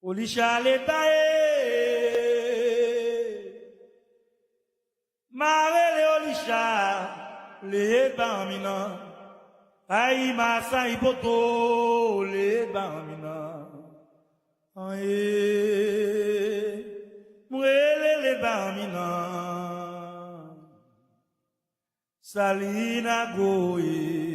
Olisha letae, marele olisha le bamina, ai masa ipoto le bamina, aye muele le bamina, salina goye.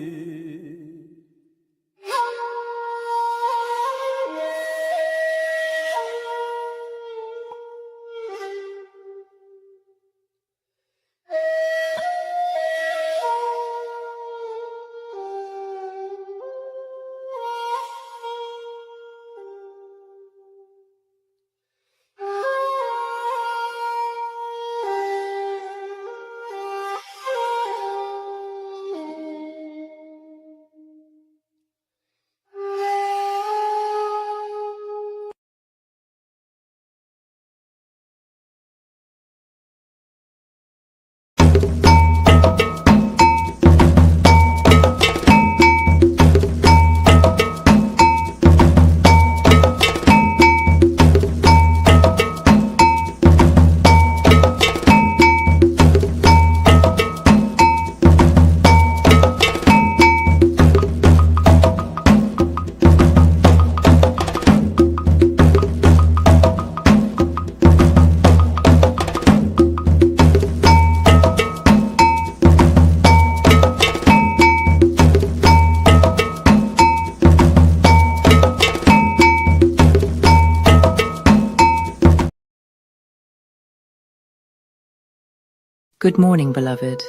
Good morning, beloved.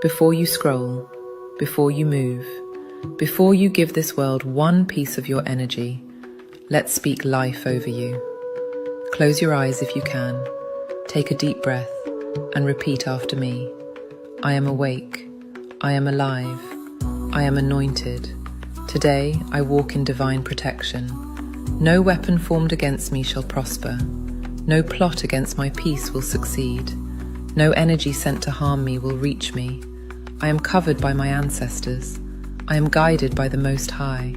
Before you scroll, before you move, before you give this world one piece of your energy, let's speak life over you. Close your eyes if you can, take a deep breath, and repeat after me. I am awake, I am alive, I am anointed. Today I walk in divine protection. No weapon formed against me shall prosper. No plot against my peace will succeed. No energy sent to harm me will reach me. I am covered by my ancestors. I am guided by the Most High.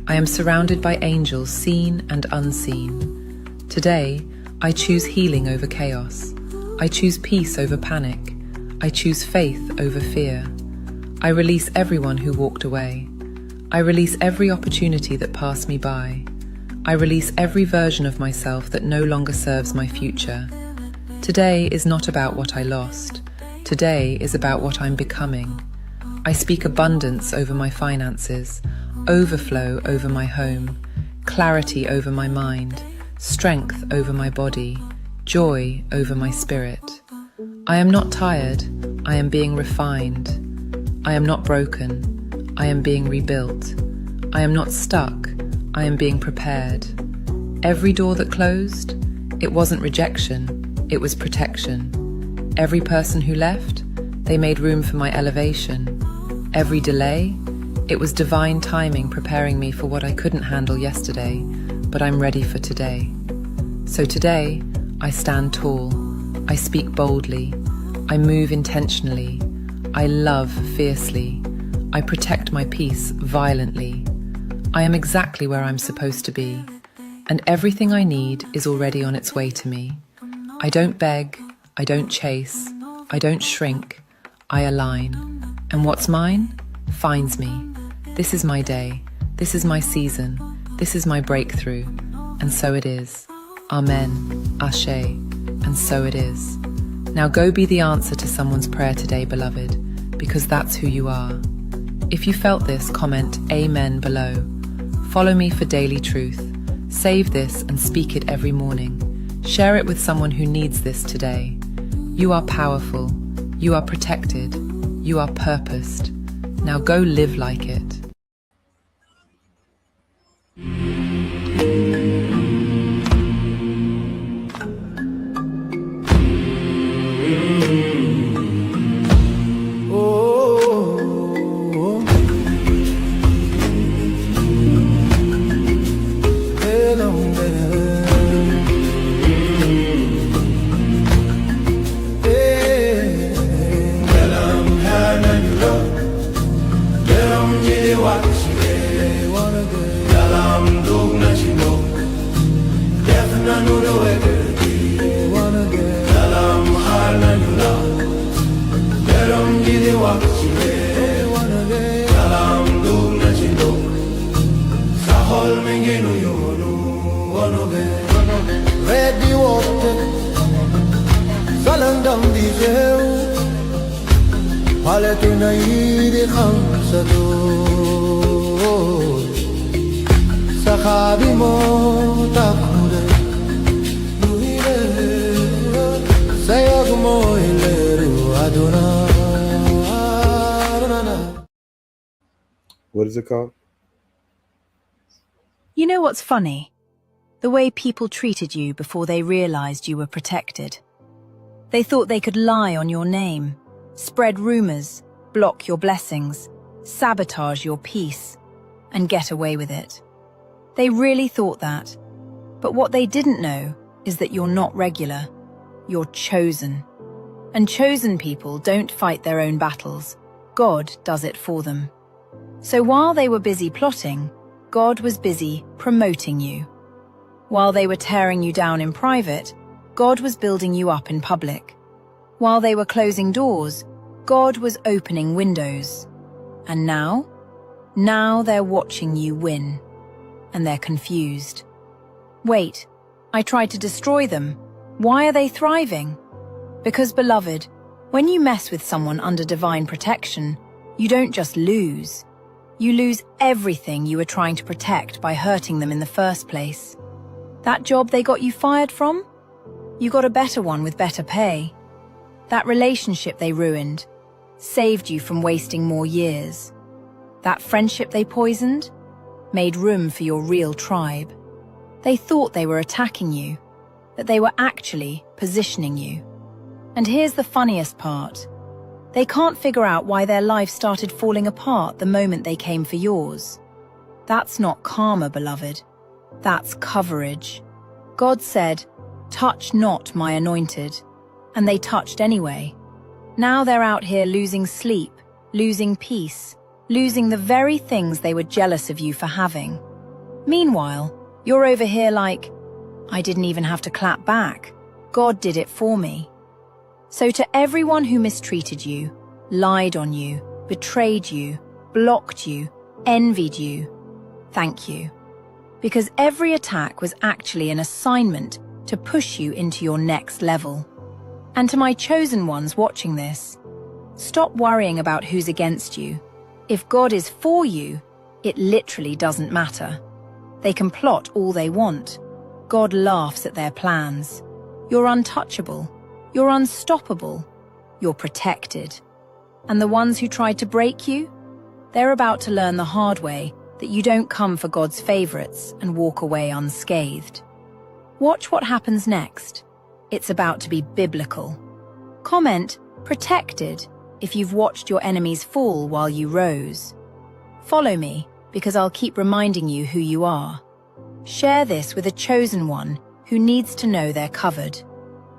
I am surrounded by angels seen and unseen. Today, I choose healing over chaos. I choose peace over panic. I choose faith over fear. I release everyone who walked away. I release every opportunity that passed me by. I release every version of myself that no longer serves my future. Today is not about what I lost. Today is about what I'm becoming. I speak abundance over my finances, overflow over my home, clarity over my mind, strength over my body, joy over my spirit. I am not tired, I am being refined. I am not broken, I am being rebuilt. I am not stuck, I am being prepared. Every door that closed, it wasn't rejection. It was protection. Every person who left, they made room for my elevation. Every delay, it was divine timing preparing me for what I couldn't handle yesterday, but I'm ready for today. So today, I stand tall. I speak boldly. I move intentionally. I love fiercely. I protect my peace violently. I am exactly where I'm supposed to be, and everything I need is already on its way to me. I don't beg, I don't chase, I don't shrink, I align. And what's mine finds me. This is my day, this is my season, this is my breakthrough. And so it is. Amen, Ashe, and so it is. Now go be the answer to someone's prayer today, beloved, because that's who you are. If you felt this, comment Amen below. Follow me for daily truth. Save this and speak it every morning. Share it with someone who needs this today. You are powerful. You are protected. You are purposed. Now go live like it. Ready water, salandam dijeu, paletuna iri khamsado, sakhabi mo takure, nuire, sayag mo ileru aduna. What is it called? You know what's funny? The way people treated you before they realized you were protected. They thought they could lie on your name, spread rumors, block your blessings, sabotage your peace, and get away with it. They really thought that. But what they didn't know is that you're not regular. You're chosen. And chosen people don't fight their own battles. God does it for them. So while they were busy plotting, God was busy promoting you. While they were tearing you down in private, God was building you up in public. While they were closing doors, God was opening windows. And now they're watching you win. And they're confused. Wait, I tried to destroy them. Why are they thriving? Because, beloved, when you mess with someone under divine protection, you don't just lose. You lose everything you were trying to protect by hurting them in the first place. That job they got you fired from? You got a better one with better pay. That relationship they ruined saved you from wasting more years. That friendship they poisoned made room for your real tribe. They thought they were attacking you, that they were actually positioning you. And here's the funniest part. They can't figure out why their life started falling apart the moment they came for yours. That's not karma, beloved. That's coverage. God said, "Touch not my anointed." And they touched anyway. Now they're out here losing sleep, losing peace, losing the very things they were jealous of you for having. Meanwhile, you're over here like, "I didn't even have to clap back. God did it for me." So to everyone who mistreated you, lied on you, betrayed you, blocked you, envied you, thank you. Because every attack was actually an assignment to push you into your next level. And to my chosen ones watching this, stop worrying about who's against you. If God is for you, it literally doesn't matter. They can plot all they want. God laughs at their plans. You're untouchable. You're unstoppable. You're protected. And the ones who tried to break you, they're about to learn the hard way that you don't come for God's favorites and walk away unscathed. Watch what happens next. It's about to be biblical. Comment "protected" if you've watched your enemies fall while you rose. Follow me, because I'll keep reminding you who you are. Share this with a chosen one who needs to know they're covered.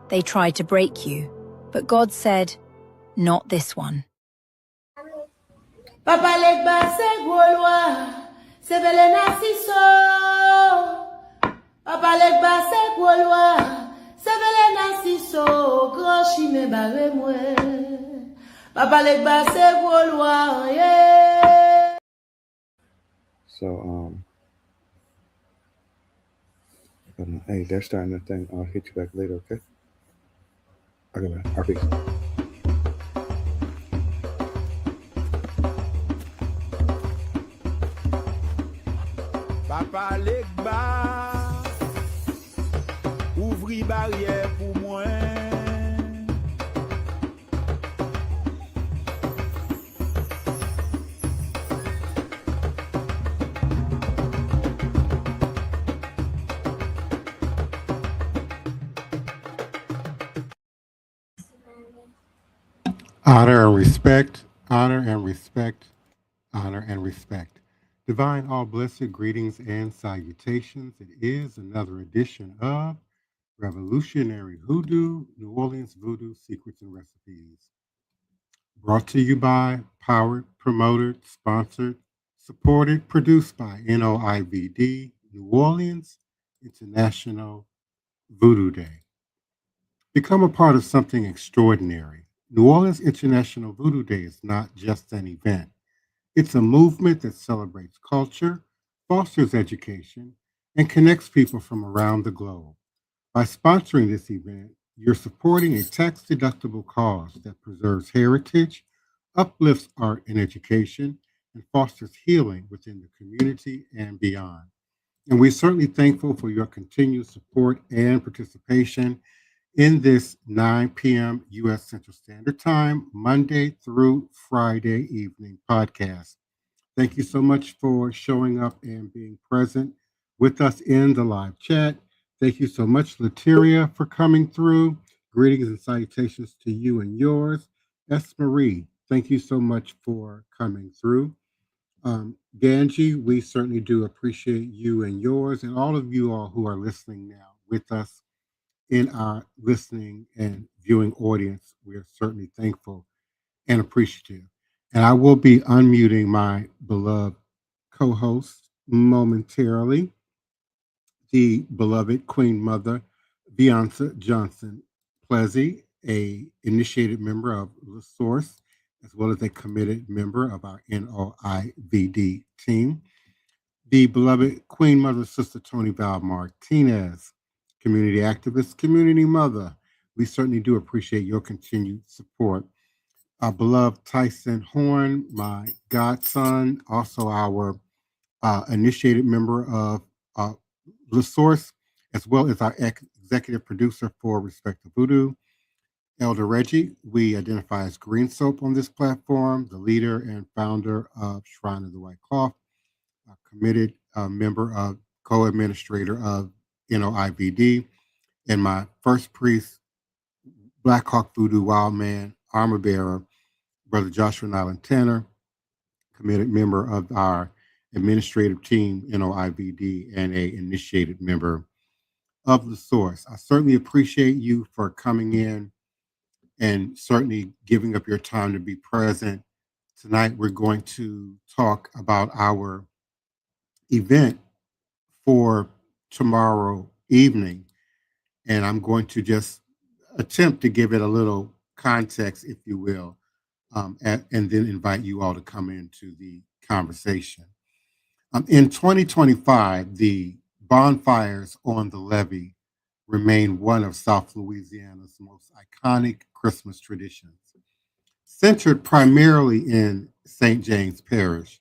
They tried to break you, but God said, "Not this one." Papa legba se golwa, se vele nasiso. Papa legba se golwa, se vele nasiso. Groshi me bare mwe. Papa legba se golwa, yeah. So, hey, they're starting that thing. I'll hit you back later, okay? Okay, man. Our peace. Papa Legba, ouvri barrière pour moi. Honor and respect, honor and respect, honor and respect. Divine all blessed greetings and salutations. It is another edition of Revolutionary Hoodoo, New Orleans Voodoo Secrets and Recipes. Brought to you by, powered, promoted, sponsored, supported, produced by NOIVD, New Orleans International Voodoo Day. Become a part of something extraordinary. New Orleans International Voodoo Day is not just an event. It's a movement that celebrates culture, fosters education, and connects people from around the globe. By sponsoring this event, you're supporting a tax-deductible cause that preserves heritage, uplifts art and education, and fosters healing within the community and beyond. And we're certainly thankful for your continued support and participation in this 9 p.m. U.S. Central Standard Time, Monday through Friday evening podcast. Thank you so much for showing up and being present with us in the live chat. Thank you so much, Lateria, for coming through. Greetings and salutations to you and yours. S. Marie, thank you so much for coming through. Ganji, we certainly do appreciate you and yours, and all of you all who are listening now with us in our listening and viewing audience. We are certainly thankful and appreciative. And I will be unmuting my beloved co-host momentarily, the beloved Queen Mother, Beyonce Johnson Plessy, a initiated member of the Source, as well as a committed member of our NOIVD team. The beloved Queen Mother, Sister Toni Val Martinez, community activist, community mother. We certainly do appreciate your continued support. Our beloved Tyson Horn, my godson, also our initiated member of The Source, as well as our executive producer for Respect the Voodoo, Elder Reggie. We identify as Green Soap on this platform, the leader and founder of Shrine of the White Cloth, a committed member of co-administrator of NOIVD, and my first priest, Black Hawk Voodoo Wild Man, armor bearer, Brother Joshua Nylan Tanner, committed member of our administrative team, NOIVD, and a initiated member of The Source. I certainly appreciate you for coming in and certainly giving up your time to be present. Tonight, we're going to talk about our event for tomorrow evening, and I'm going to just attempt to give it a little context, if you will, and then invite you all to come into the conversation. In 2025, the bonfires on the levee remain one of South Louisiana's most iconic Christmas traditions. Centered primarily in St. James Parish,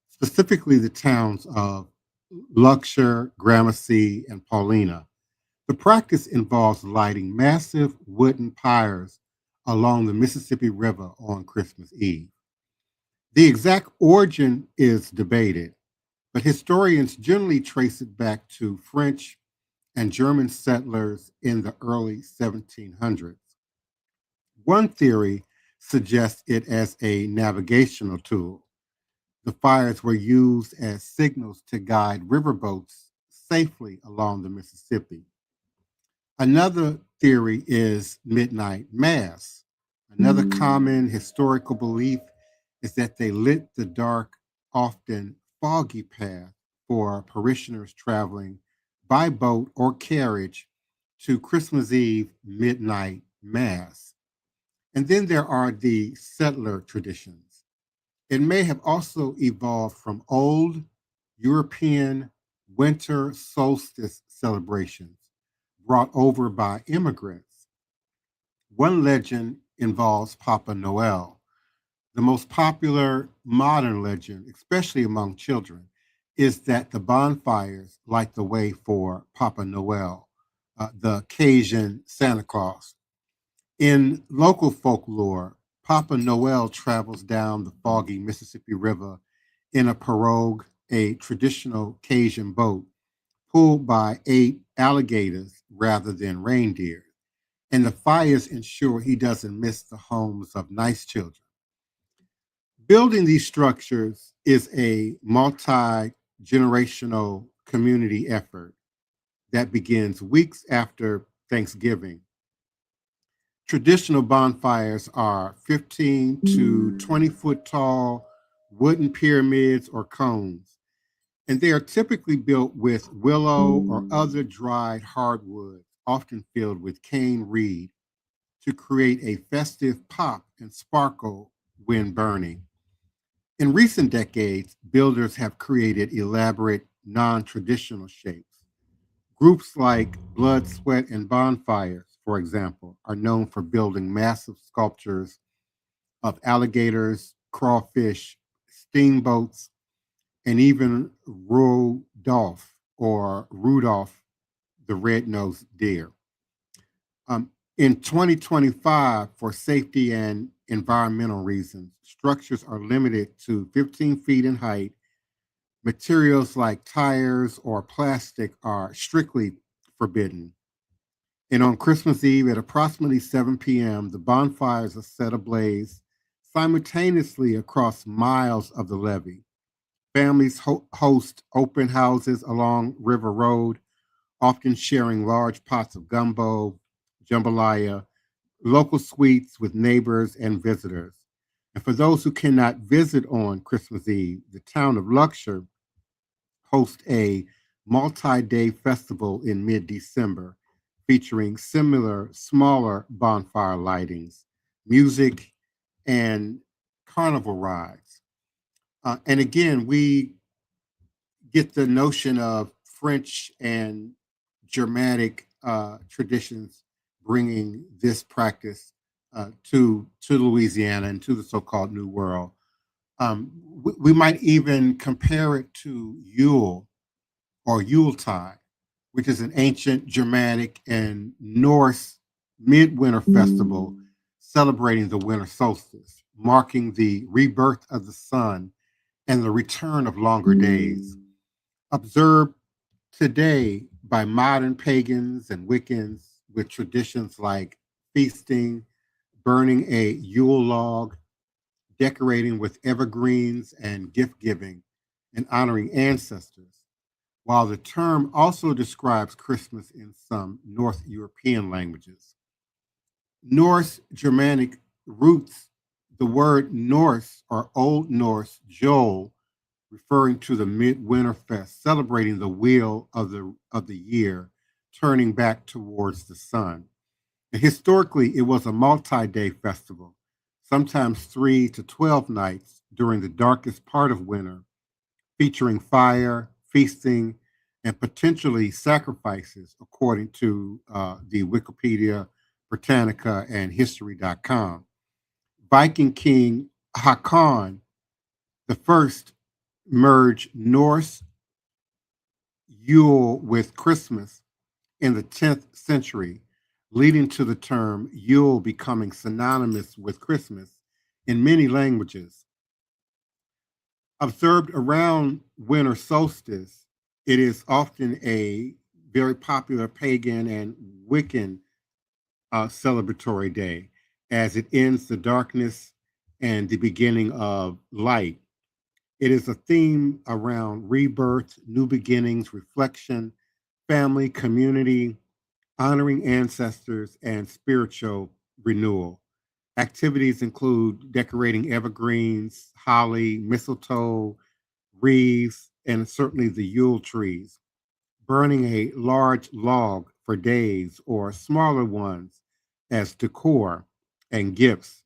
specifically the towns of Luxor, Gramercy, and Paulina, the practice involves lighting massive wooden pyres along the Mississippi River on Christmas Eve. The exact origin is debated, but historians generally trace it back to French and German settlers in the early 1700s. One theory suggests it as a navigational tool. The fires were used as signals to guide riverboats safely along the Mississippi. Another theory is midnight mass. Another common historical belief is that they lit the dark, often foggy path for parishioners traveling by boat or carriage to Christmas Eve midnight mass. And then there are the settler traditions. It may have also evolved from old European winter solstice celebrations brought over by immigrants. One legend involves Papa Noel. The most popular modern legend, especially among children, is that the bonfires light the way for Papa Noel, the Cajun Santa Claus. In local folklore, Papa Noel travels down the foggy Mississippi River in a pirogue, a traditional Cajun boat, pulled by 8 alligators rather than reindeer, and the fires ensure he doesn't miss the homes of nice children. Building these structures is a multi-generational community effort that begins weeks after Thanksgiving. Traditional bonfires are 15 to 20 foot tall wooden pyramids or cones, and they are typically built with willow or other dried hardwood, often filled with cane reed, to create a festive pop and sparkle when burning. In recent decades, builders have created elaborate non-traditional shapes, Groups like Blood, Sweat, and Bonfires, for example, are known for building massive sculptures of alligators, crawfish, steamboats, and even Rudolph the red-nosed deer. In 2025, for safety and environmental reasons, structures are limited to 15 feet in height. Materials like tires or plastic are strictly forbidden. And on Christmas Eve at approximately 7 p.m., the bonfires are set ablaze simultaneously across miles of the levee. Families host open houses along River Road, often sharing large pots of gumbo, jambalaya, local sweets with neighbors and visitors. And for those who cannot visit on Christmas Eve, the town of Luxor hosts a multi-day festival in mid-December featuring similar smaller bonfire lightings, music, and carnival rides. And again, we get the notion of French and Germanic traditions bringing this practice to Louisiana and to the so-called New World. We might even compare it to Yule or Yuletide, which is an ancient Germanic and Norse midwinter festival celebrating the winter solstice, marking the rebirth of the sun and the return of longer days. Observed today by modern pagans and Wiccans with traditions like feasting, burning a Yule log, decorating with evergreens and gift giving, and honoring ancestors, while the term also describes Christmas in some North European languages. Norse Germanic roots, the word Norse or Old Norse Jol, referring to the midwinter fest, celebrating the wheel of the year, turning back towards the sun. And historically, it was a multi-day festival, sometimes 3 to 12 nights during the darkest part of winter, featuring fire, feasting, and potentially sacrifices, according to the Wikipedia, Britannica, and History.com. Viking King Hakon the First merged Norse Yule with Christmas in the 10th century, leading to the term Yule becoming synonymous with Christmas in many languages. Observed around winter solstice, it is often a very popular pagan and Wiccan celebratory day as it ends the darkness and the beginning of light. It is a theme around rebirth, new beginnings, reflection, family, community, honoring ancestors, and spiritual renewal. Activities include decorating evergreens, holly, mistletoe, wreaths, and certainly the Yule trees, burning a large log for days or smaller ones as decor and gifts,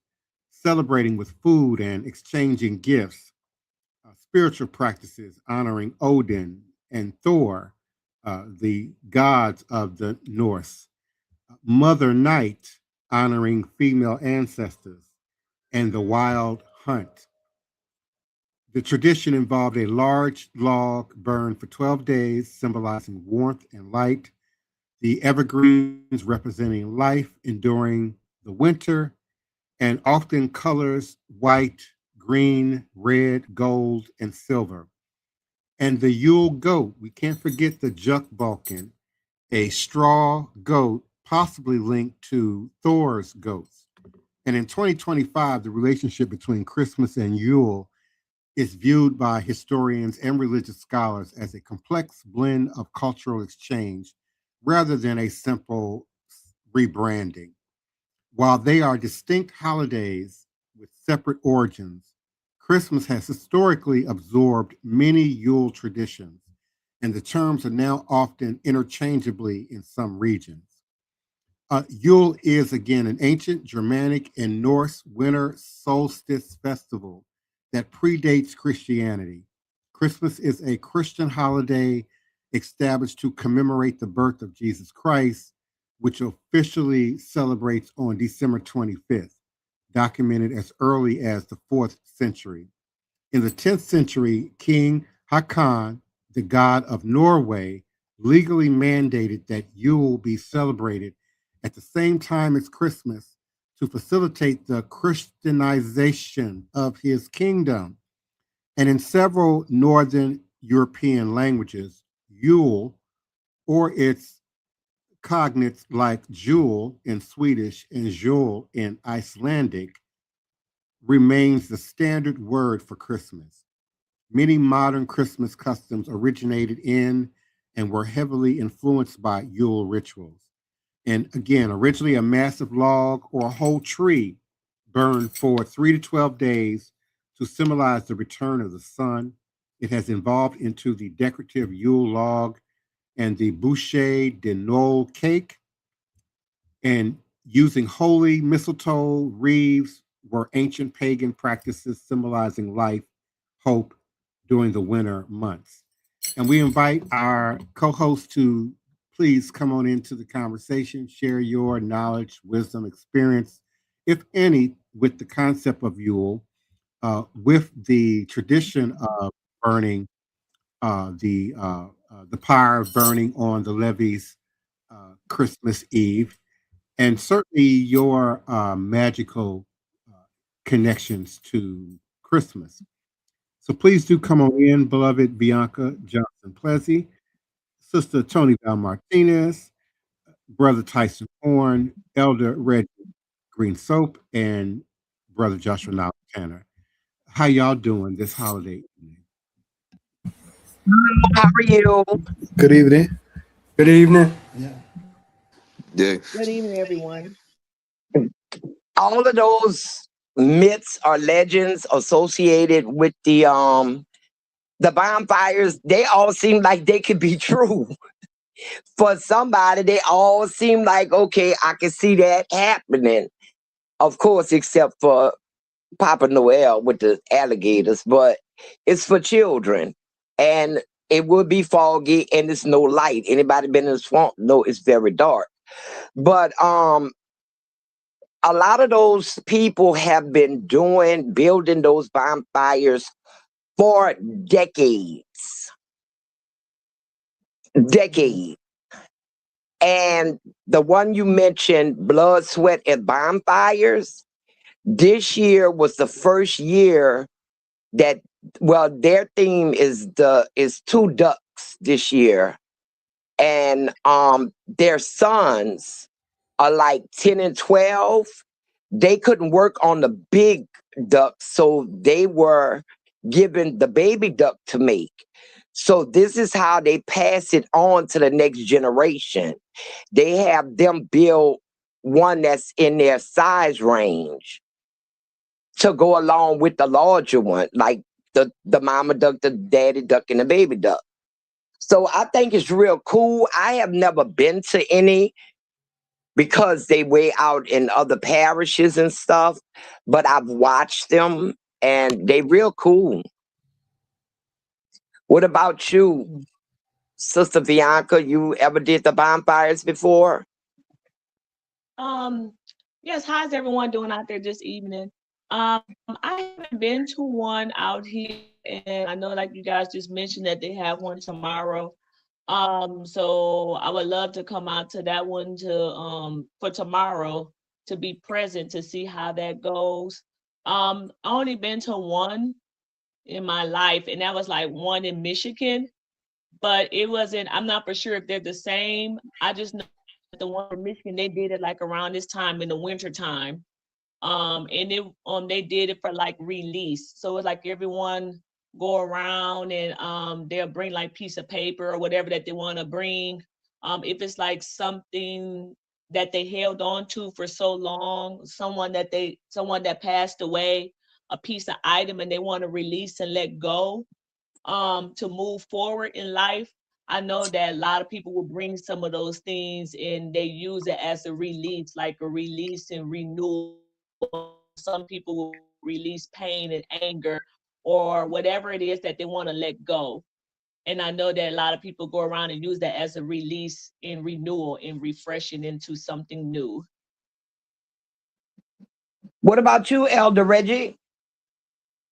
celebrating with food and exchanging gifts, spiritual practices honoring Odin and Thor, the gods of the Norse, Mother Night honoring female ancestors, and the wild hunt. The tradition involved a large log burned for 12 days, symbolizing warmth and light, the evergreens representing life enduring the winter, and often colors white, green, red, gold, and silver. And the Yule goat, we can't forget the Juk-Balkan, a straw goat possibly linked to Thor's goats. And in 2025, the relationship between Christmas and Yule is viewed by historians and religious scholars as a complex blend of cultural exchange rather than a simple rebranding. While they are distinct holidays with separate origins, Christmas has historically absorbed many Yule traditions, and the terms are now often interchangeably in some regions. Yule is, again, an ancient Germanic and Norse winter solstice festival that predates Christianity. Christmas is a Christian holiday established to commemorate the birth of Jesus Christ, which officially celebrates on December 25th, documented as early as the 4th century. In the 10th century, King Haakon, the god of Norway, legally mandated that Yule be celebrated at the same time as Christmas to facilitate the Christianization of his kingdom. And in several Northern European languages, Yule, or its cognates like jewel in Swedish and jul in Icelandic, remains the standard word for Christmas. Many modern Christmas customs originated in and were heavily influenced by Yule rituals. And again, originally a massive log or a whole tree burned for 3 to 12 days to symbolize the return of the sun. It has evolved into the decorative Yule log and the bûcher de Noël cake. And using holy mistletoe wreaths were ancient pagan practices symbolizing life, hope during the winter months. And we invite our co-hosts to please come on into the conversation, share your knowledge, wisdom, experience, if any, with the concept of Yule, with the tradition of burning the pyre burning on the levees Christmas Eve, and certainly your magical connections to Christmas. So please do come on in, beloved Bianca Johnson Plessy, Sister Toni Val Martinez, Brother Tyson Horn, Elder Reggie Green Soap, and Brother Joshua Nile Tanner. How y'all doing this holiday evening? How are you? Good evening. Good evening. Yeah. Good evening, everyone. All of those myths or legends associated with the bonfires, they all seem like they could be true. For somebody, they all seem like, okay, I can see that happening. Of course, except for Papa Noel with the alligators, but it's for children. And it would be foggy and there's no light. Anybody been in the swamp? No, it's very dark. But a lot of those people have been building those bonfires for decades. And the one you mentioned, Blood, Sweat, and Bonfires, this year was the first year that, well, their theme is two ducks this year. And their sons are like 10 and 12. They couldn't work on the big ducks, so they were given the baby duck to make. So this is how they pass it on to the next generation. They have them build one that's in their size range to go along with the larger one, like the mama duck, the daddy duck, and the baby duck. So I think it's real cool. I have never been to any because they way out in other parishes and stuff, but I've watched them and they real cool. What about you, Sister Bianca? You ever did the bonfires before? Yes, how's everyone doing out there this evening? I haven't been to one out here, and I know like you guys just mentioned that they have one tomorrow. So I would love to come out to that one for tomorrow to be present to see how that goes. I only been to one in my life, and that was like one in Michigan, but it wasn't, I'm not for sure if they're the same. I just know that the one in Michigan, they did it like around this time in the winter time. And they did it for like release. So it's like everyone go around and they'll bring like piece of paper or whatever that they want to bring. If it's like something that they held on to for so long, someone that passed away, a piece of item, and they want to release and let go to move forward in life. I know that a lot of people will bring some of those things and they use it as a release, like a release and renewal. Some people will release pain and anger or whatever it is that they want to let go. And I know that a lot of people go around and use that as a release and renewal and refreshing into something new. What about you, Elder Reggie?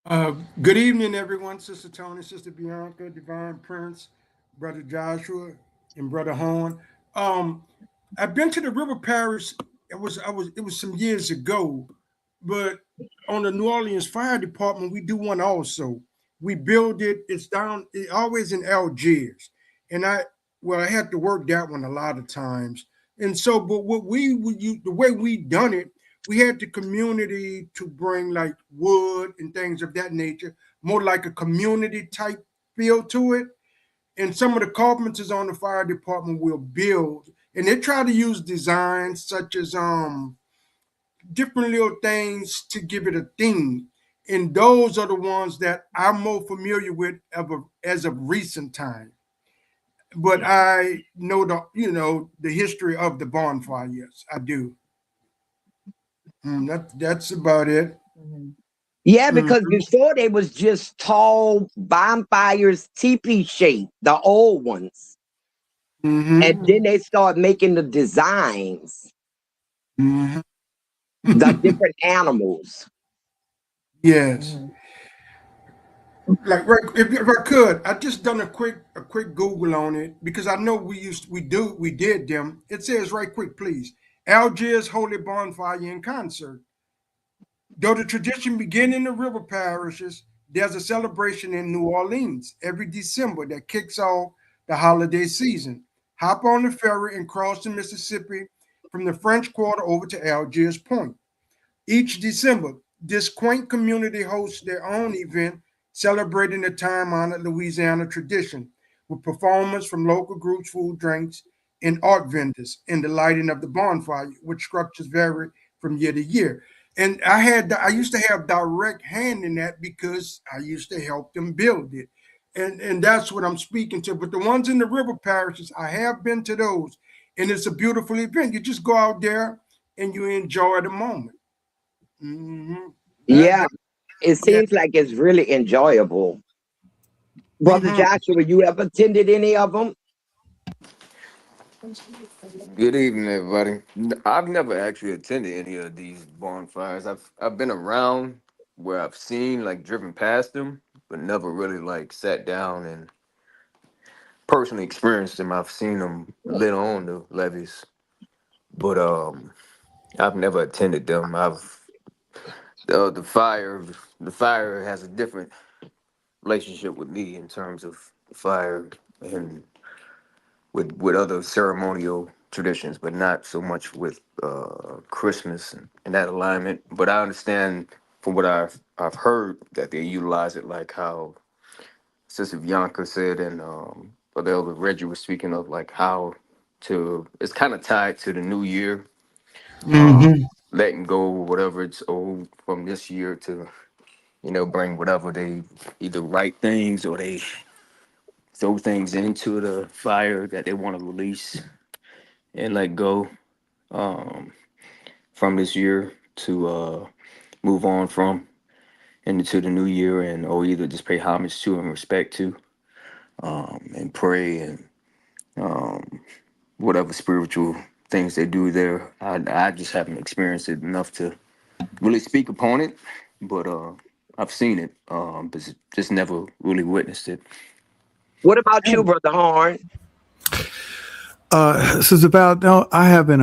Good evening, everyone. Sister Toni, Sister Bianca, Divine Prince, Brother Joshua, and Brother Horn. I've been to the River Parish. It was some years ago, but on the New Orleans Fire Department, we do one also. We build it. It's always in Algiers, and I had to work that one a lot of times. And so, but what we would use, the way we done it, we had the community to bring like wood and things of that nature, more like a community type feel to it. And some of the carpenters on the fire department will build, and they try to use designs such as different little things to give it a theme. And those are the ones that I'm more familiar with as of recent time. But I know the history of the bonfire. Yes, I do. That's about it. Yeah, because before they was just tall bonfires, teepee shaped, the old ones. And then they start making the designs, the different animals. Yes. Like if I could, I just done a quick Google on it because I know we did them. It says right quick, please. Algiers Holy Bonfire in Concert. Though the tradition began in the river parishes, there's a celebration in New Orleans every December that kicks off the holiday season. Hop on the ferry and cross the Mississippi from the French Quarter over to Algiers Point. Each December, this quaint community hosts their own event celebrating the time-honored Louisiana tradition with performance from local groups, food, drinks, and art vendors in the lighting of the bonfire, which structures vary from year to year. And I used to have direct hand in that because I used to help them build it. And that's what I'm speaking to. But the ones in the river parishes, I have been to those. And it's a beautiful event. You just go out there and you enjoy the moment. Yeah, it seems like it's really enjoyable. Brother Joshua, you ever attended any of them? Good evening, everybody. I've never actually attended any of these bonfires. I've been around where I've seen like driven past them, but never really like sat down and personally experienced them. I've seen them lit on the levees, but I've never attended them. The fire has a different relationship with me in terms of fire and with other ceremonial traditions, but not so much with Christmas and that alignment. But I understand from what I've heard that they utilize it like how Sister Bianca said and Brother Elder Reggie was speaking of, like how it's kind of tied to the new year, letting go whatever it's old from this year to bring whatever they either write things or they throw things into the fire that they want to release and let go from this year to move on from and into the new year, and or either just pay homage to and respect to and pray and whatever spiritual things they do there. I just haven't experienced it enough to really speak upon it, but I've seen it, but just never really witnessed it. What about you, Brother Horn? Sister Val, no, I haven't.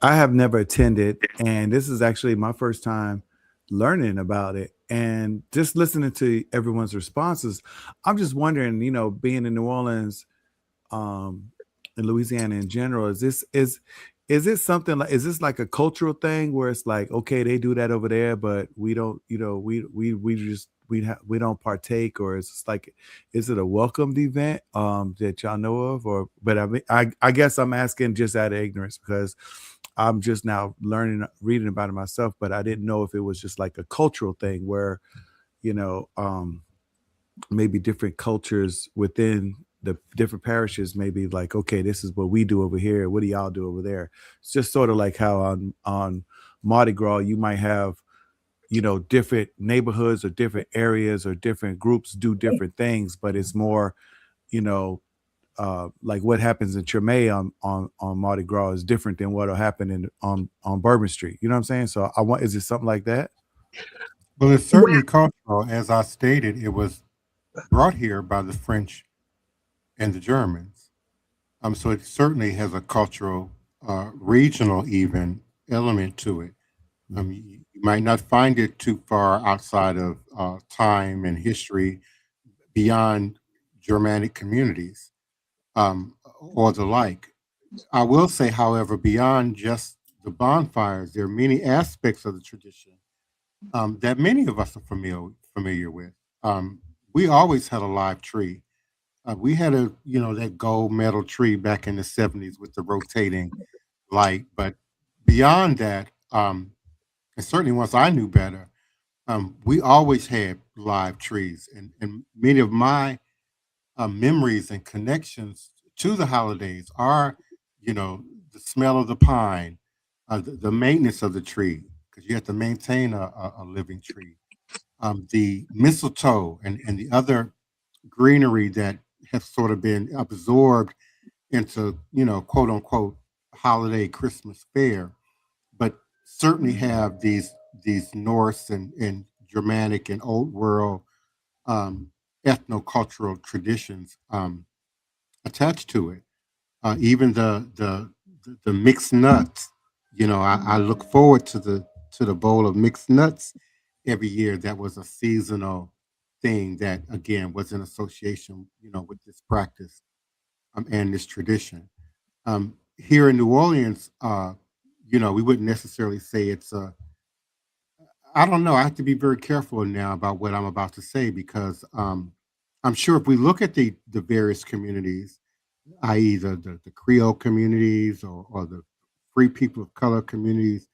I have never attended, and this is actually my first time learning about it. And just listening to everyone's responses, I'm just wondering, being in New Orleans, in Louisiana in general, is it something like, is this like a cultural thing where it's like, okay, they do that over there, but we don't, we don't partake, or is it a welcomed event that y'all know of, or? But I mean, I guess I'm asking just out of ignorance because I'm just now reading about it myself, but I didn't know if it was just like a cultural thing where, maybe different cultures within the different parishes may be like, okay, this is what we do over here. What do y'all do over there? It's just sort of like how on Mardi Gras, you might have, different neighborhoods or different areas or different groups do different things, but it's more, you know, like what happens in Treme on Mardi Gras is different than what'll happen on Bourbon Street. You know what I'm saying? So is it something like that? Well, it's certainly cultural. As I stated, it was brought here by the French and the Germans. So it certainly has a cultural, regional even element to it. You might not find it too far outside of time and history beyond Germanic communities, or the like. I will say, however, beyond just the bonfires, there are many aspects of the tradition that many of us are familiar with. We always had a live tree. We had that gold metal tree back in the 70s with the rotating light. But beyond that, and certainly once I knew better, we always had live trees. And many of my memories and connections to the holidays are, the smell of the pine, the maintenance of the tree, because you have to maintain a living tree, the mistletoe and the other greenery that have sort of been absorbed into, quote unquote, holiday Christmas fare, but certainly have these Norse and Germanic and Old World ethnocultural traditions attached to it. Even the mixed nuts. I look forward to the bowl of mixed nuts every year. That was a seasonal thing that again was in association, with this practice and this tradition. Here in New Orleans, we wouldn't necessarily say it's a. I don't know. I have to be very careful now about what I'm about to say because I'm sure if we look at the various communities, i.e., the Creole communities or the free people of color communities,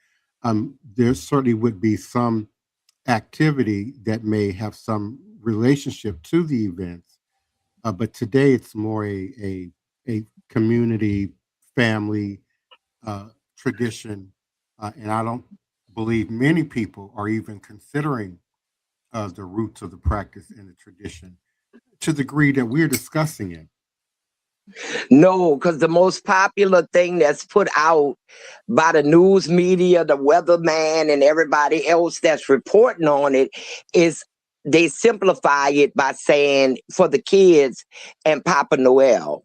there certainly would be some activity that may have some relationship to the events. But today it's more a community, family tradition, and I don't believe many people are even considering the roots of the practice and the tradition to the degree that we're discussing it. No, because the most popular thing that's put out by the news media, the weatherman, and everybody else that's reporting on it is they simplify it by saying for the kids and Papa Noel.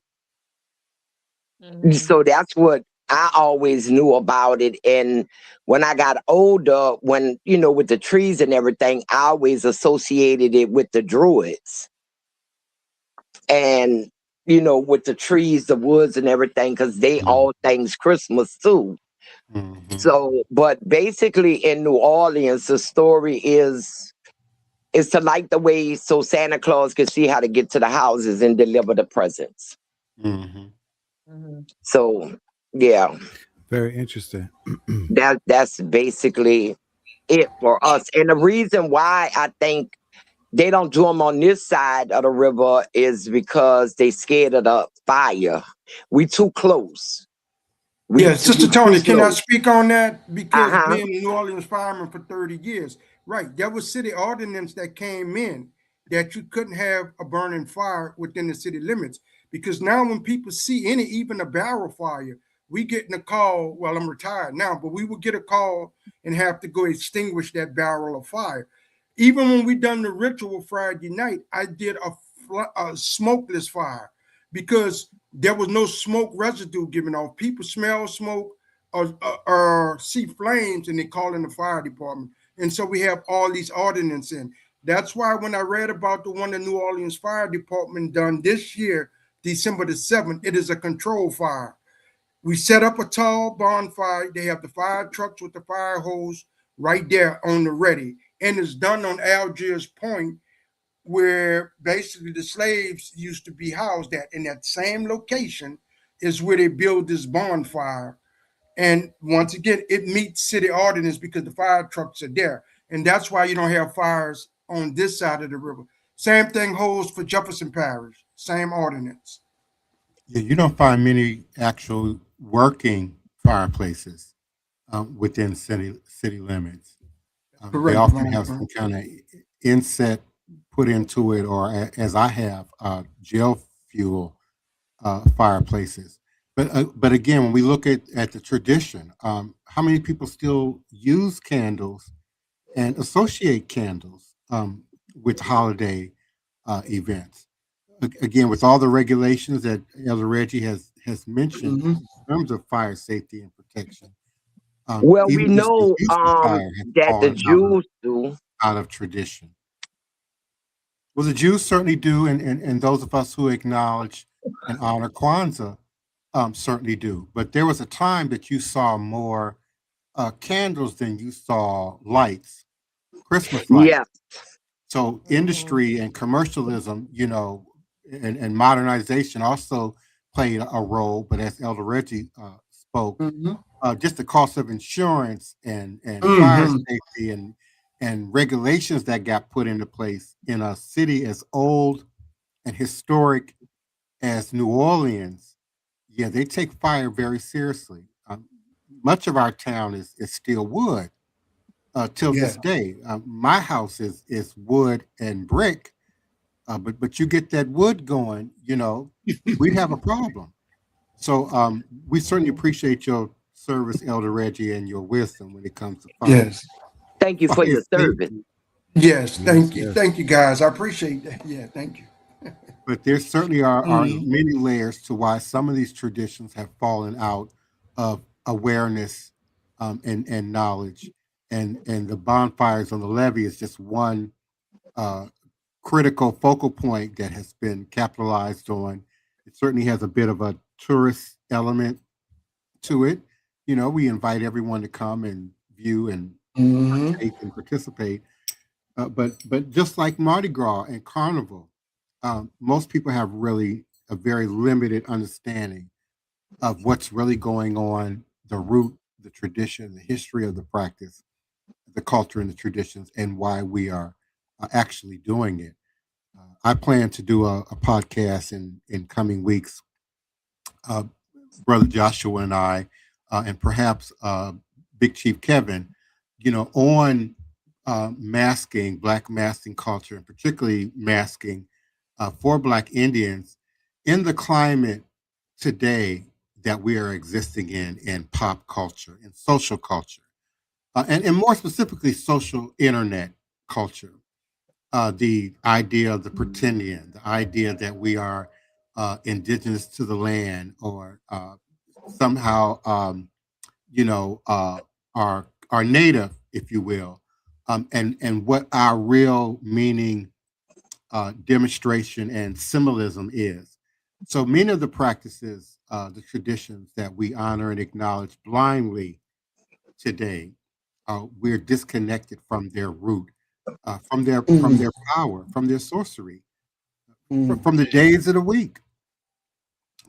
So that's what I always knew about it. And when I got older, when, with the trees and everything, I always associated it with the Druids. And with the trees, the woods and everything, because they all things Christmas too. Mhm. So, but basically in New Orleans, the story is to light the way so Santa Claus can see how to get to the houses and deliver the presents. Mhm. So, yeah, Very interesting. that's basically it for us. And the reason why I think they don't do them on this side of the river is because they scared of the fire. We too close. Yeah, Sister We Toni, too can I close. speak on that? Because Uh-huh. being a New Orleans fireman for 30 years, right, there was city ordinance that came in that you couldn't have a burning fire within the city limits. Because now when people see even a barrel fire, we getting a call, well, I'm retired now, but we would get a call and have to go extinguish that barrel of fire. Even when we done the ritual Friday night, I did a smokeless fire because there was no smoke residue given off. People smell smoke or see flames and they call in the fire department. And so we have all these ordinances in. That's why when I read about the one the New Orleans Fire Department done this year, December the 7th, it is a control fire. We set up a tall bonfire. They have the fire trucks with the fire hose right there on the ready. And it's done on Algiers Point, where basically the slaves used to be housed at. In that same location is where they build this bonfire. And once again, it meets city ordinance because the fire trucks are there. And that's why you don't have fires on this side of the river. Same thing holds for Jefferson Parish, same ordinance. Yeah, you don't find many actual working fireplaces within city limits. They Correct, often Divine have Prince. some kind of inset put into it, or as I have, gel fuel fireplaces. But again, when we look at the tradition, how many people still use candles and associate candles with holiday events? Again, with all the regulations that Elder Reggie has mentioned in terms of fire safety and protection, Well, we even the know use of fire has that the fallen Jews do. out of tradition. Well, the Jews certainly do, and those of us who acknowledge and honor Kwanzaa certainly do. But there was a time that you saw more candles than you saw lights, Christmas lights. Yeah. So industry and commercialism, and modernization also played a role. But as Elder Reggie spoke, just the cost of insurance and fire safety and regulations that got put into place in a city as old and historic as New Orleans, yeah, they take fire very seriously. Much of our town is still wood till this day. My house is wood and brick, but you get that wood going, we'd have a problem. So we certainly appreciate your service, Elder Reggie, and your wisdom when it comes to fire. Yes. Thank you for your service. Yes, thank you. Thank you, guys. I appreciate that. Yeah, thank you. But there certainly are many layers to why some of these traditions have fallen out of awareness and knowledge. And the bonfires on the levee is just one critical focal point that has been capitalized on. It certainly has a bit of a tourist element to it. We invite everyone to come and view and partake and participate. But just like Mardi Gras and Carnival, most people have really a very limited understanding of what's really going on, the root, the tradition, the history of the practice, the culture and the traditions, and why we are actually doing it. I plan to do a podcast in coming weeks, Brother Joshua and I, and perhaps Big Chief Kevin, on masking, Black masking culture, and particularly masking for Black Indians in the climate today that we are existing in pop culture, in social culture, and more specifically, social internet culture. The idea of the pretendian, the idea that we are indigenous to the land, or somehow, are native, if you will, and what our real meaning, demonstration, and symbolism is. So many of the practices, the traditions that we honor and acknowledge blindly today, we're disconnected from their root, from their power, from their sorcery, from the days of the week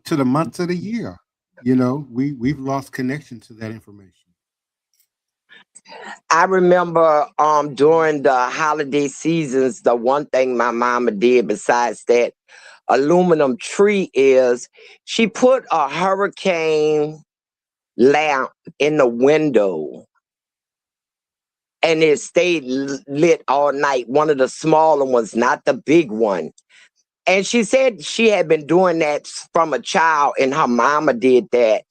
to the months of the year. We've lost connection to that information. I remember during the holiday seasons, the one thing my mama did besides that aluminum tree is she put a hurricane lamp in the window and it stayed lit all night. One of the smaller ones, not the big one. And she said she had been doing that from a child, and her mama did that.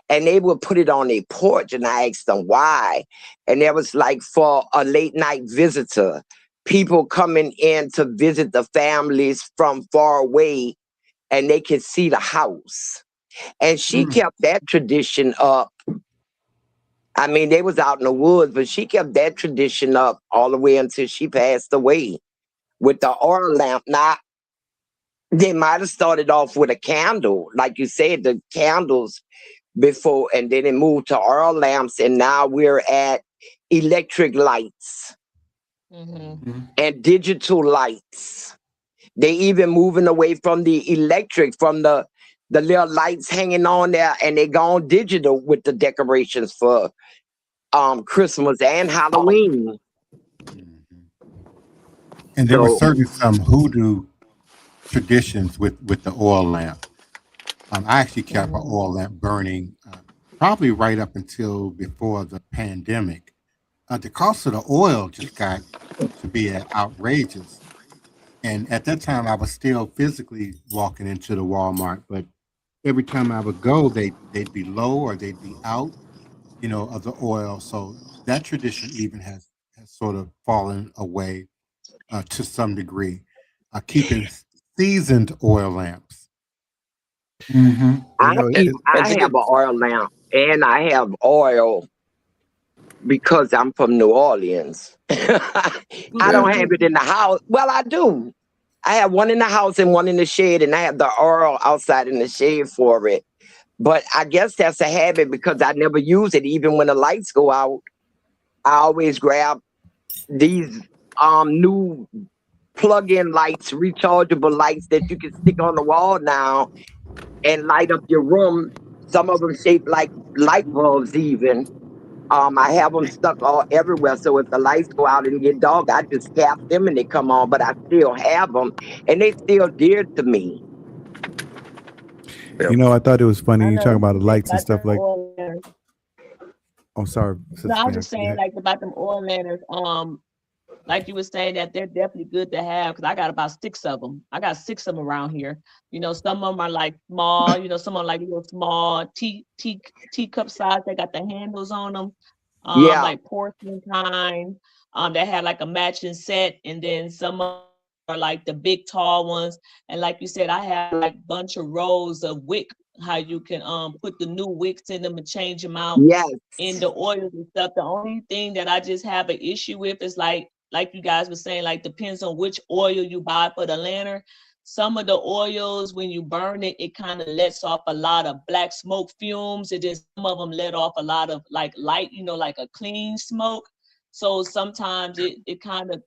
And they would put it on their porch, and I asked them why. And that was like for a late night visitor, people coming in to visit the families from far away, and they could see the house. And she kept that tradition up. I mean, they was out in the woods, but she kept that tradition up all the way until she passed away with the oil lamp. Now, they might have started off with a candle, like you said, the candles before, and then it moved to oil lamps, and now we're at electric lights and digital lights. They even moving away from the electric, from the little lights hanging on there, and they gone digital with the decorations for Christmas and Halloween. And there were certainly some hoodoo traditions with the oil lamp. I actually kept an oil lamp burning probably right up until before the pandemic. The cost of the oil just got to be outrageous. And at that time, I was still physically walking into the Walmart, but every time I would go, they'd be low or they'd be out, of the oil. So that tradition even has sort of fallen away to some degree. Keeping seasoned oil lamps. Mm-hmm. I have an oil lamp and I have oil because I'm from New Orleans. I don't have it in the house. Well, I do. I have one in the house and one in the shed, and I have the oil outside in the shed for it. But I guess that's a habit because I never use it. Even when the lights go out, I always grab these new plug-in lights, rechargeable lights that you can stick on the wall now and light up your room. Some of them shaped like light bulbs even. I have them stuck all everywhere. So if the lights go out and get dark, I just tap them and they come on, but I still have them and they still dear to me. I thought it was funny. I You know talk what about you the said lights and about stuff them like, oil lanterns. I'm sorry. No, I was Bianca, just go saying ahead. like about them oil lanterns. Like you were saying that they're definitely good to have because I got about 6 of them. I got 6 of them around here. Some of them are like small. Some are like little small teacup size. They got the handles on them. Yeah. Like porcelain kind. That had like a matching set, and then some are like the big tall ones. And like you said, I have like a bunch of rows of wick. How you can put the new wicks in them and change them out Yes. in the oils and stuff. The only thing that I just have an issue with is like you guys were saying, like depends on which oil you buy for the lantern. Some of the oils, when you burn it, it kind of lets off a lot of black smoke fumes. And then some of them let off a lot of like light, like a clean smoke. So sometimes it kind of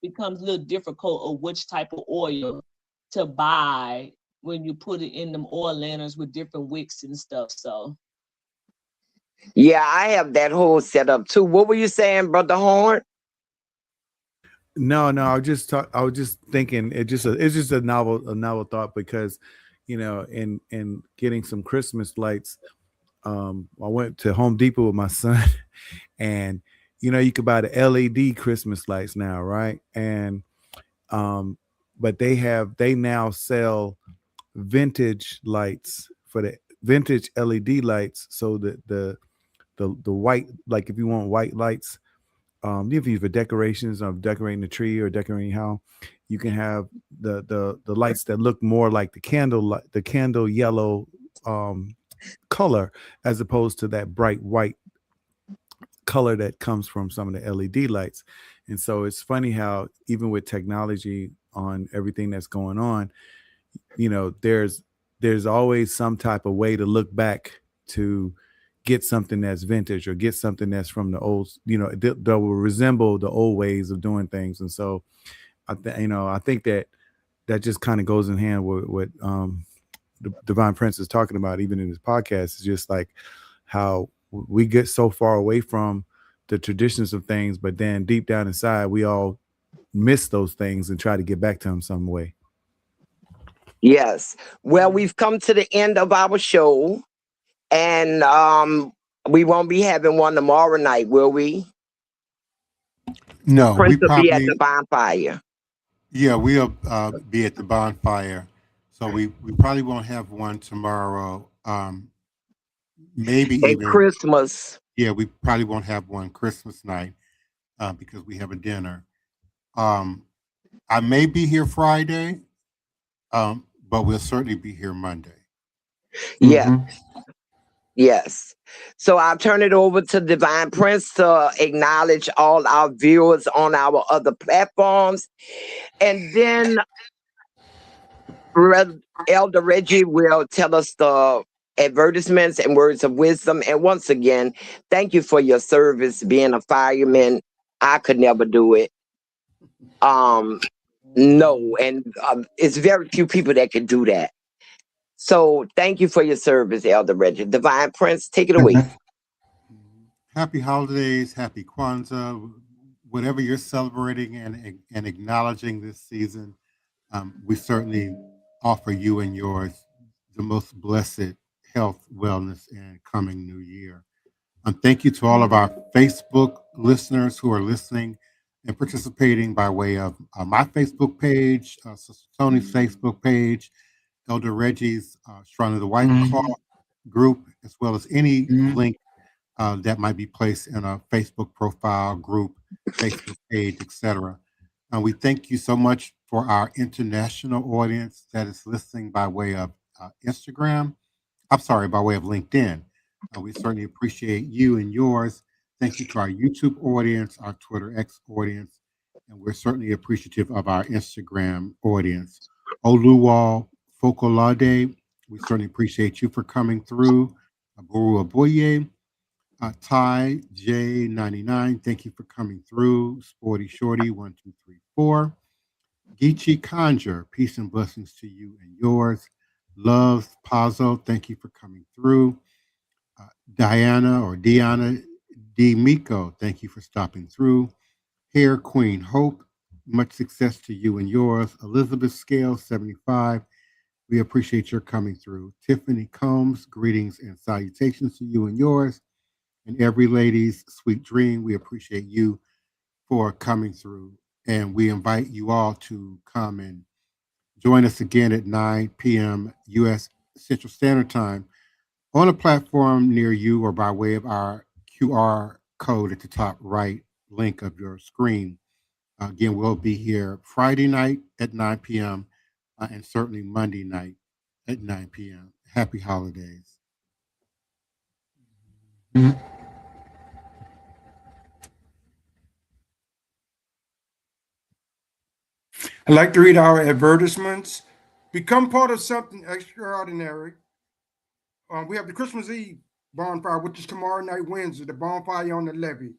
becomes a little difficult of which type of oil to buy when you put it in them oil lanterns with different wicks and stuff. So yeah, I have that whole setup too. What were you saying, Brother Horn? No, I was just thinking it's just a novel thought because, in getting some Christmas lights, I went to Home Depot with my son, and you could buy the LED Christmas lights now, right? And but they now sell vintage lights for the vintage LED lights, so that the white, like if you want white lights, if you for decorations of decorating the tree or decorating how, you can have the lights that look more like the candle yellow color, as opposed to that bright white color that comes from some of the LED lights. And so it's funny how even with technology on everything that's going on, there's always some type of way to look back to get something that's vintage or get something that's from the old, that will resemble the old ways of doing things. And so I think that just kind of goes in hand with what the Divine Prince is talking about, even in his podcast. It's just like how we get so far away from the traditions of things, but then deep down inside, we all miss those things and try to get back to them some way. Yes. Well, we've come to the end of our show, and we won't be having one tomorrow night, will we? No, Prince we will be at probably, the bonfire. yeah, we'll be at the bonfire. So we probably won't have one tomorrow. Maybe At even Christmas. Yeah, we probably won't have one Christmas night because we have a dinner. I may be here Friday, but we'll certainly be here Monday. Yeah. Yes. So I'll turn it over to Divine Prince to acknowledge all our viewers on our other platforms. And then Elder Reggie will tell us the advertisements and words of wisdom. And once again, thank you for your service being a fireman. I could never do it. No, and it's very few people that can do that. So thank you for your service, Elder Reggie. Divine Prince, take it away. Happy holidays, happy Kwanzaa, whatever you're celebrating and acknowledging this season. We certainly offer you and yours the most blessed health, wellness, and coming new year. Thank you to all of our Facebook listeners who are listening and participating by way of my Facebook page, Sister Toni's Facebook page, Elder Reggie's Shrine of the White Cloth group, as well as any link that might be placed in a Facebook profile, group, Facebook page, etc. We thank you so much for our international audience that is listening by way of Instagram. I'm sorry, by way of LinkedIn. We certainly appreciate you and yours. Thank you to our YouTube audience, our Twitter X audience, and we're certainly appreciative of our Instagram audience. Oluwal Fokolade, we certainly appreciate you for coming through. Aburu Aboye, Ty J99, thank you for coming through. Sporty Shorty 1234. Geechee Conjure, peace and blessings to you and yours. Love Pazzo, thank you for coming through. Diana D. Miko, thank you for stopping through. Hair Queen Hope, much success to you and yours. Elizabeth Scale 75, we appreciate your coming through. Tiffany Combs, greetings and salutations to you and yours. And every lady's sweet dream, we appreciate you for coming through. And we invite you all to come and join us again at 9 p.m. U.S. Central Standard Time on a platform near you or by way of our QR code at the top right link of your screen. Again, we'll be here Friday night at 9 p.m. And certainly Monday night at 9 p.m. Happy holidays. I'd like to read our advertisements. Become part of something extraordinary. We have the Christmas Eve bonfire, which is tomorrow night, Wednesday, the bonfire on the levee.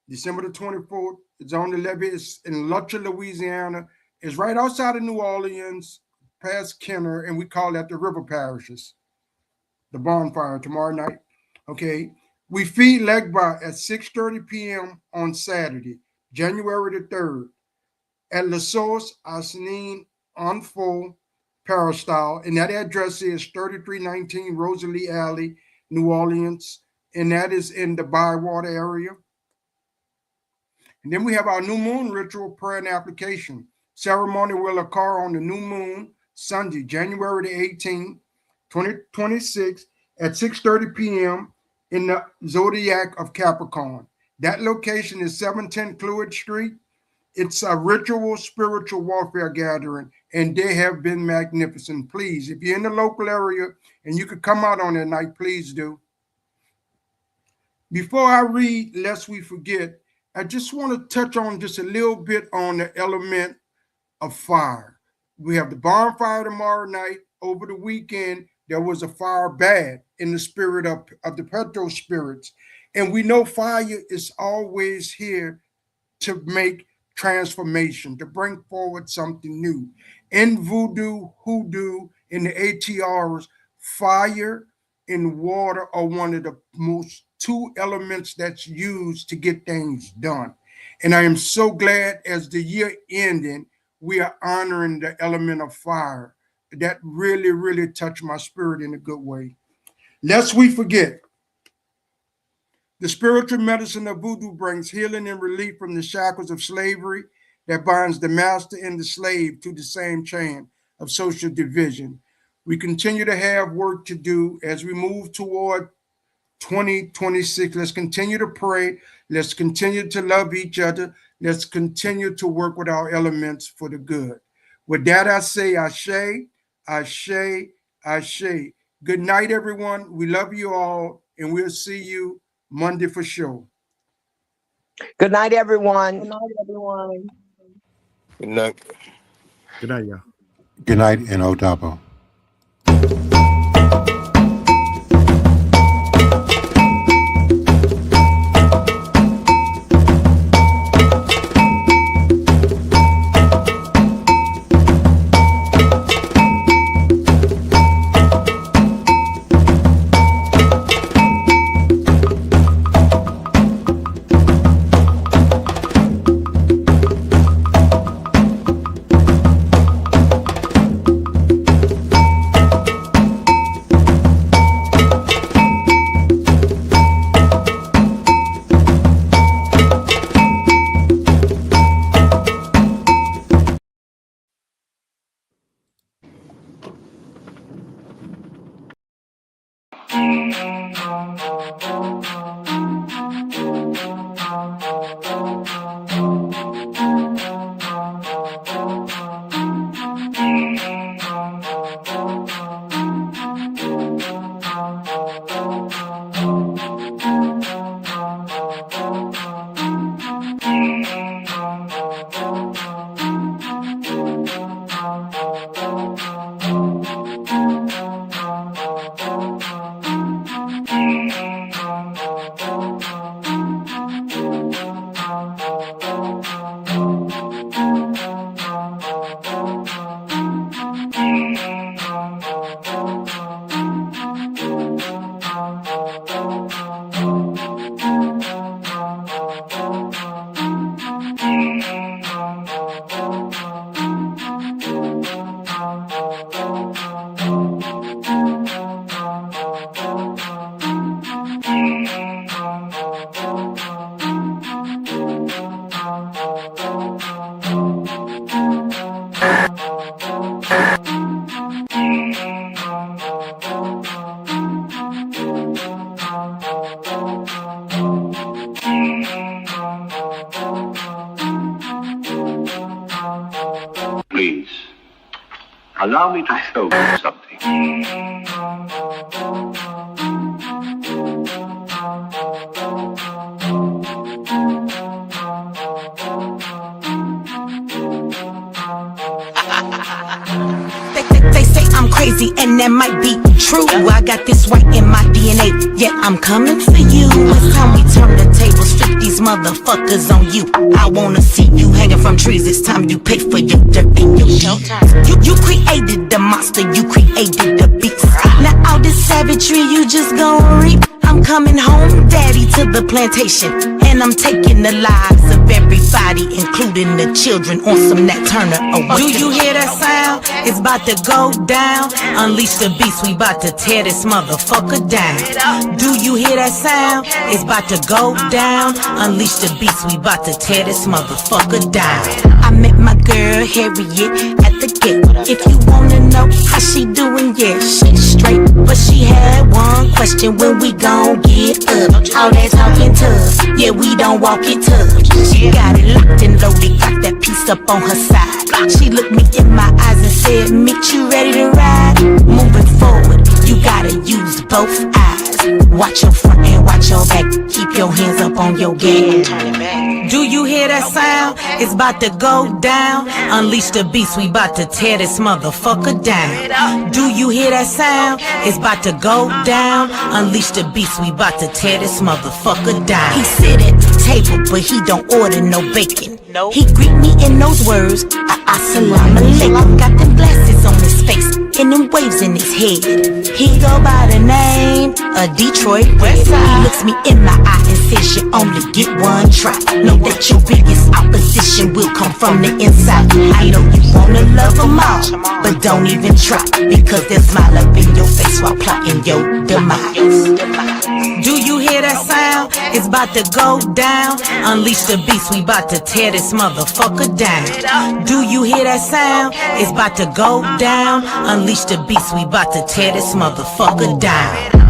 December the 24th, it's on the levee. It's in Lutcher, Louisiana. It's right outside of New Orleans, past Kenner, and we call that the River Parishes. The bonfire tomorrow night. Okay. We feed Legba at 6:30 p.m. on Saturday, January the 3rd, at La Source Asnine Enfo Peristyle, and that address is 3319 Rosalie Alley, New Orleans, and that is in the Bywater area. And then we have our new moon ritual prayer and application. Ceremony will occur on the new moon, Sunday, January the 18th, 2026, at 6:30 p.m. in the Zodiac of Capricorn. That location is 710 Clewitt Street. It's a ritual spiritual warfare gathering, and they have been magnificent. Please, if you're in the local area and you could come out on that night, please do. Before I read, lest we forget, I just want to touch on just a little bit on the element of fire. We have the bonfire tomorrow night. Over the weekend, there was a fire bad in the spirit of the petro spirits. And we know fire is always here to make transformation, to bring forward something new. In Voodoo Hoodoo, in the ATRs, fire and water are one of the most two elements that's used to get things done. And I am so glad as the year ending, we are honoring the element of fire. That really, really touched my spirit in a good way. Lest we forget, the spiritual medicine of voodoo brings healing and relief from the shackles of slavery that binds the master and the slave to the same chain of social division. We continue to have work to do as we move toward 2026. Let's continue to pray. Let's continue to love each other. Let's continue to work with our elements for the good. With that, I say, Ashe, Ashe, Ashe. Good night, everyone. We love you all, and we'll see you Monday for sure. Good night, everyone. Good night, everyone. Good night. Good night, y'all. Good night and Odabo. Please, allow me to show you something. They say I'm crazy and that might be true. I got this right in my DNA, yeah, I'm coming for you. It's time we turn the tables, flip these motherfuckers on you. I wanna see you hanging from trees, it's time you pay for your dirt and your showtime. You created the monster, you created the beast. Now all this savagery you just gon' reap. I'm coming home, daddy, to the plantation, and I'm taking the lives of everybody, including the children, on some Nat Turner. Oh, do you hear that sound? It's about to go down. Unleash the beast, we about to tear this motherfucker down. Do you hear that sound? It's about to go down. Unleash the beast, we about to tear this motherfucker down. I met my girl Harriet at the gate. If you wanna know how she doing, yeah, she's straight. But she had one question: when we gon' get up? All that talking tough, yeah, we don't walk it tough. She got it locked and loaded, got that piece up on her side. She looked me in my eyes and said, "Meet you ready to ride?" Moving forward, you gotta use both eyes. Watch your front and watch your back. Keep your hands up on your gas. Do you hear that sound? It's about to go down. Unleash the beast, we about to tear this motherfucker down. Do you hear that sound? It's about to go down. Unleash the beast, we about to tear this motherfucker down. He sit at the table, but he don't order no bacon. He greet me in those words, Assalamu alaikum. Got them glasses on his face and them waves in his head. He go by the name of Detroit Red. He looks me in my eye and says, you only get one try. Know that your biggest opposition will come from the inside. I know you wanna love them all, but don't even try, because they'll smile up in your face while plotting your demise. Do you hear that sound? It's about to go down. Unleash the beast, we about to tear this motherfucker down. Do you hear that sound? It's about to go down. Unleash the beast, we about to tear this motherfucker down.